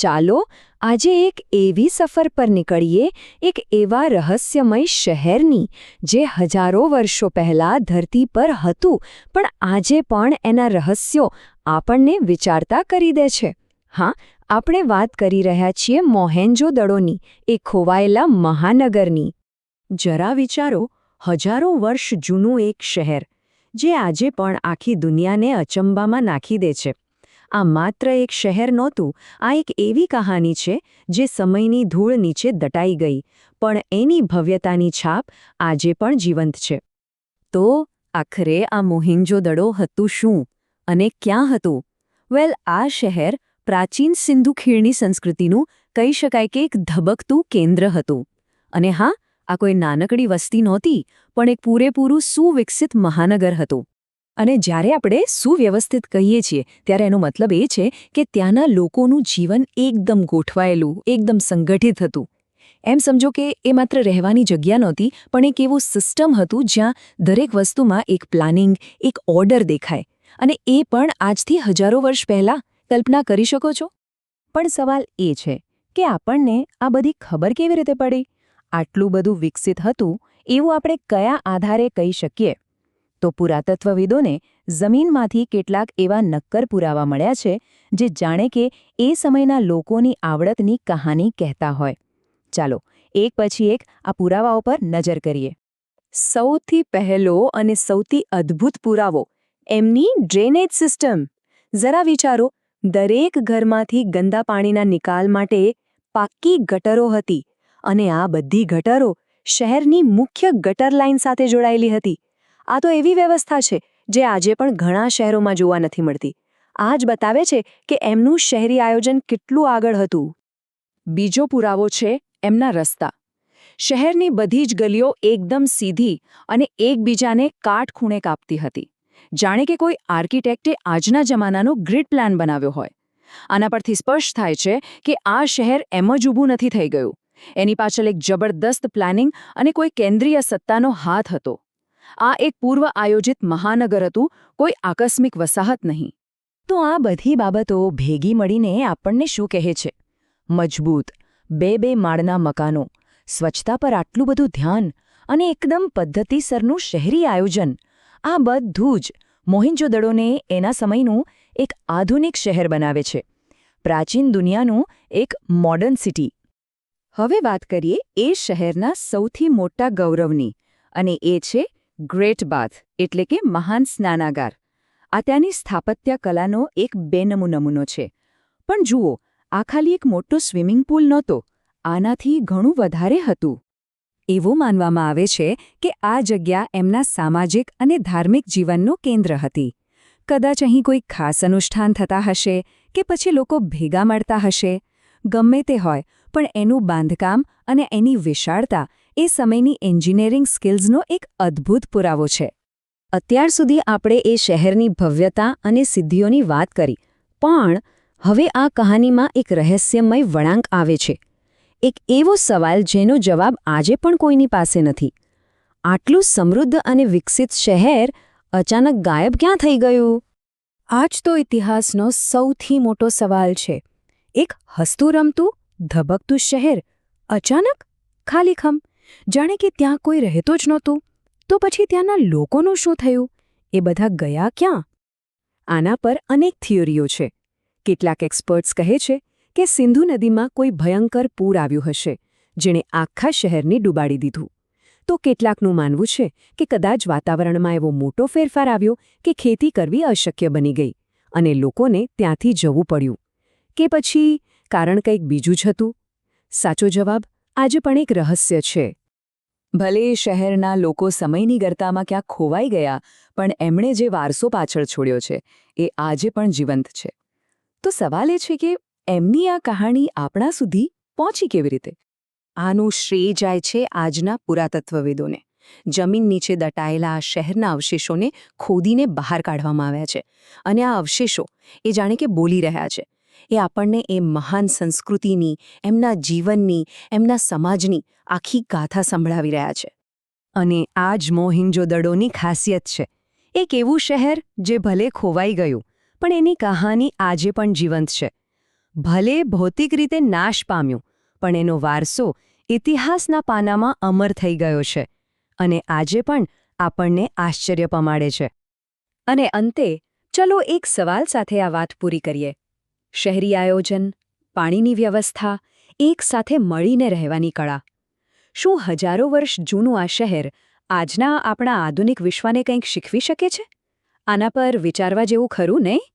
ચાલો આજે એક એવી સફર પર નીકળીએ, એક એવા રહસ્યમય શહેરની જે હજારો વર્ષો પહેલા ધરતી પર હતું પણ આજે પણ એના રહસ્યો આપણને વિચારતા કરી દે છે. હા, આપણે વાત કરી રહ્યા છીએ મોહેન્જો-દડોની, એ ખોવાયેલા મહાનગરની. જરા વિચારો, હજારો વર્ષ જૂનું એક શહેર જે આજે પણ આખી દુનિયાને અચંબામાં નાખી દે છે. આ માત્ર એક શહેર નહોતું, આ એક એવી કહાની છે જે સમયની ધૂળ નીચે દટાઈ ગઈ, પણ એની ભવ્યતાની છાપ આજે પણ જીવંત છે. તો આખરે આ મોહેન્જો-દડો હતું શું અને ક્યાં હતું? વેલ, આ શહેર પ્રાચીન સિંધુ ખીણની સંસ્કૃતિનું કહી શકાય કે એક ધબકતું કેન્દ્ર હતું. અને હા, આ કોઈ નાનકડી વસ્તી નહોતી, પણ એક પૂરેપૂરું સુવિકસિત મહાનગર હતું. અને જ્યારે આપણે સુવ્યવસ્થિત કહીએ છીએ ત્યારે એનો મતલબ એ છે કે ત્યાંના લોકોનું જીવન એકદમ ગોઠવાયેલું, એકદમ સંગઠિત હતું. એમ સમજો કે એ માત્ર રહેવાની જગ્યા નહોતી, પણ એક એવું સિસ્ટમ હતું જ્યાં દરેક વસ્તુમાં એક પ્લાનિંગ, એક ઓર્ડર દેખાય. અને એ પણ આજથી હજારો વર્ષ પહેલાં. કલ્પના કરી શકો છો? પણ સવાલ એ છે કે આપણને આ બધી ખબર કેવી રીતે પડી? આટલું બધું વિકસિત હતું એવું આપણે કયા આધારે કહી શકીએ? તો પુરાતત્વવિદોને જમીનમાંથી કેટલાક એવા નક્કર પુરાવા મળ્યા છે જે જાણે કે એ સમયના લોકોની આવડતની કહાની કહેતા હોય. ચાલો, એક પછી એક આ પુરાવાઓ પર નજર કરીએ. સૌથી પહેલો અને સૌથી અદ્ભુત પુરાવો, એમની ડ્રેનેજ સિસ્ટમ. જરા વિચારો, દરેક ઘરમાંથી ગંદા પાણીના નિકાલ માટે પાક્કી ગટરો હતી, અને આ બધી ગટરો શહેરની મુખ્ય ગટર લાઇન સાથે જોડાયેલી હતી. આ તો એવી વ્યવસ્થા છે જે આજે પણ ઘણા શહેરોમાં જોવા નથી મળતી. આ જ બતાવે છે કે એમનું શહેરી આયોજન કેટલું આગળ હતું. બીજો પુરાવો છે એમના રસ્તા. શહેરની બધી જ ગલીઓ એકદમ સીધી અને એકબીજાને કાટખૂણે કાપતી હતી, જાણે કે કોઈ આર્કિટેક્ટે આજના જમાનાનો ગ્રીડ પ્લાન બનાવ્યો હોય. આના પરથી સ્પષ્ટ થાય છે કે આ શહેર એમ જ ઊભું નથી થઈ ગયું. એની પાછળ એક જબરદસ્ત પ્લાનિંગ અને કોઈ કેન્દ્રીય સત્તાનો હાથ હતો. આ એક પૂર્વ આયોજિત મહાનગર હતું, કોઈ આકસ્મિક વસાહત નહીં. તો આ બધી બાબતો ભેગી મળીને આપણને શું કહે છે? મજબૂત, બે માળના મકાનો, સ્વચ્છતા પર આટલું બધું ધ્યાન અને એકદમ પદ્ધતિસરનું શહેરી આયોજન, આ બધું જ મોહેન્જો-દડોને એના સમયનું એક આધુનિક શહેર બનાવે છે. પ્રાચીન દુનિયાનું એક મોડર્ન સિટી. હવે વાત કરીએ એ શહેરના સૌથી મોટા ગૌરવની, અને એ છે ગ્રેટ બાથ, એટલે કે મહાન સ્નાનાગાર. આ ત્યાંની સ્થાપત્ય કલાનો એક બેનમૂ નમૂનો છે. પણ જુઓ, આ ખાલી એક મોટો સ્વિમિંગ પૂલ નહોતો, આનાથી ઘણું વધારે હતું. એવું માનવામાં આવે છે કે આ જગ્યા એમના સામાજિક અને ધાર્મિક જીવનનું કેન્દ્ર હતી. કદાચ અહીં કોઈ ખાસ અનુષ્ઠાન થતા હશે કે પછી લોકો ભેગા મળતા હશે. ગમે તે હોય, પણ એનું બાંધકામ અને એની વિશાળતા એ સમયની એન્જિનિયરિંગ સ્કિલ્સનો એક અદ્ભુત પુરાવો છે. અત્યાર સુધી આપણે એ શહેરની ભવ્યતા અને સિદ્ધિઓની વાત કરી, પણ હવે આ કહાનીમાં એક રહસ્યમય વળાંક આવે છે. એક એવો સવાલ જેનો જવાબ આજે પણ કોઈની પાસે નથી. આટલું સમૃદ્ધ અને વિકસિત શહેર અચાનક ગાયબ ક્યાં થઈ ગયું? આ જ તો ઇતિહાસનો સૌથી મોટો સવાલ છે. એક હસતું રમતું, ધબકતું શહેર અચાનક ખાલીખમ, જાણે કે ત્યાં કોઈ રહેતો જ નહોતું. તો પછી ત્યાંના લોકોનું શું થયું? એ બધા ગયા ક્યાં? આના પર અનેક થિયરીઓ છે. કેટલાક એક્સપર્ટ્સ કહે છે કે સિંધુ નદીમાં કોઈ ભયંકર પૂર આવ્યું હશે, જેણે આખા શહેરને ડૂબાડી દીધું. તો કેટલાકનું માનવું છે કે કદાચ વાતાવરણમાં એવો મોટો ફેરફાર આવ્યો કે ખેતી કરવી અશક્ય બની ગઈ, અને લોકોને ત્યાંથી જવું પડ્યું. કે પછી કારણ કંઈક બીજું જ હતું? સાચો જવાબ આજે પણ એક રહસ્ય છે. ભલે શહેરના લોકો સમયની ગર્તામાં ક્યાંક ખોવાઈ ગયા, પણ એમણે જે વારસો પાછળ છોડ્યો છે એ આજે પણ જીવંત છે. તો સવાલ એ છે કે એમની આ કહાણી આપણા સુધી પહોંચી કેવી રીતે? આનું શ્રેય જાય છે આજના પુરાતત્વવિદોને. જમીન નીચે દટાયેલા આ શહેરના અવશેષોને ખોદીને બહાર કાઢવામાં આવ્યા છે, અને આ અવશેષો એ જાણે કે બોલી રહ્યા છે. એ આપણને એ મહાન સંસ્કૃતિની, એમના જીવનની, એમના સમાજની આખી ગાથા સંભળાવી રહ્યા છે. અને આ જ મોહેન્જો-દડોની ખાસિયત છે. એક એવું શહેર જે ભલે ખોવાઈ ગયું, પણ એની કહાની આજે પણ જીવંત છે. ભલે ભૌતિક રીતે નાશ પામ્યું, પણ એનો વારસો ઇતિહાસના પાનામાં અમર થઈ ગયો છે અને આજે પણ આપણને આશ્ચર્ય પમાડે છે. અને અંતે ચલો એક સવાલ સાથે આ વાત પૂરી કરીએ. શહેરી આયોજન, પાણીની વ્યવસ્થા, એક સાથે મળીને રહેવાની કળા. શું હજારો વર્ષ જૂનું આ શહેર આજના આપણા આધુનિક વિશ્વને કંઈક શીખવી શકે છે? આના પર વિચારવા જેવું ખરું નહીં?